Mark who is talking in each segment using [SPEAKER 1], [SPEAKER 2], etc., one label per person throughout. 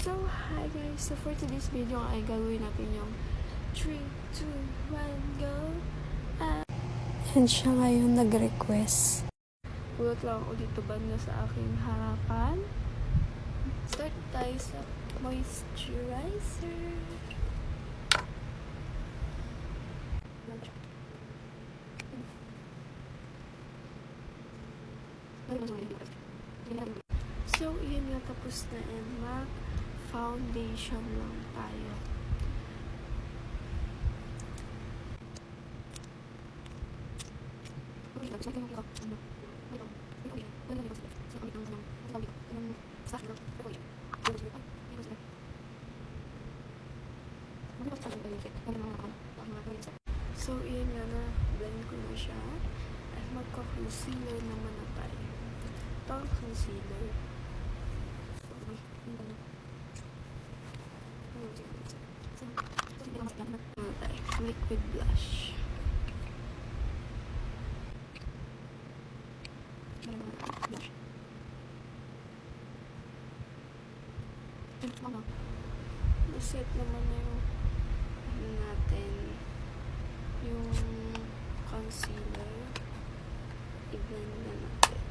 [SPEAKER 1] So, hi guys. So, for today's video ay gagawin natin yung 3, 2, 1, go! And siya ngayon nag-request. Pulot lang ako dito banda sa aking harapan. Start tayo sa moisturizer. So, yun nga, tapos na, and MAC foundation lang tayo. So, yun nga na, blend ko na siya. At magka-concealer naman na tayo. Ito ang concealer. Liquid blush. Set naman na yung ano natin, yung concealer. I-blend na natin.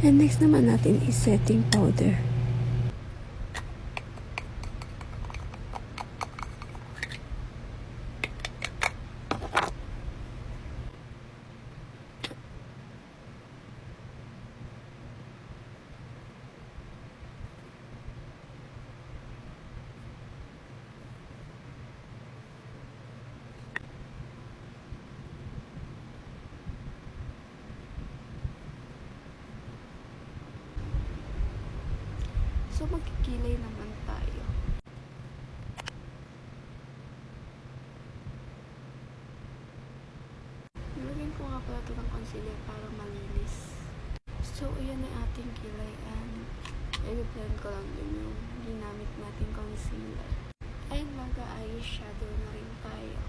[SPEAKER 1] And next naman natin is setting powder. So, magkikilay naman tayo. Nilagyan ko nga pala ito ng concealer para malinis. So, ayan na ating kilay and i-blend ko lang din yung ginamit nating concealer. And mag-eyeshadow na rin tayo.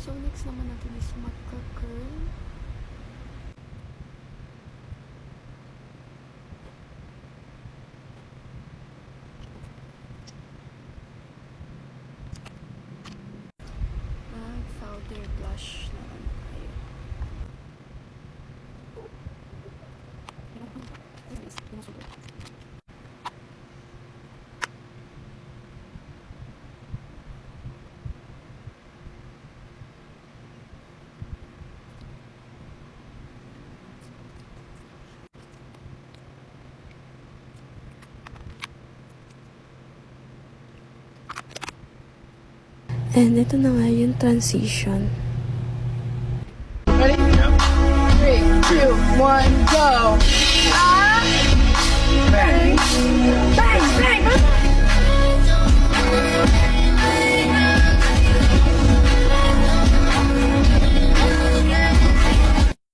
[SPEAKER 1] So, next naman natin is magka-curl. Mag-powder blush naman tayo. And ito na nga yung transition.
[SPEAKER 2] Ready? 3, 2, 1, go! Ah!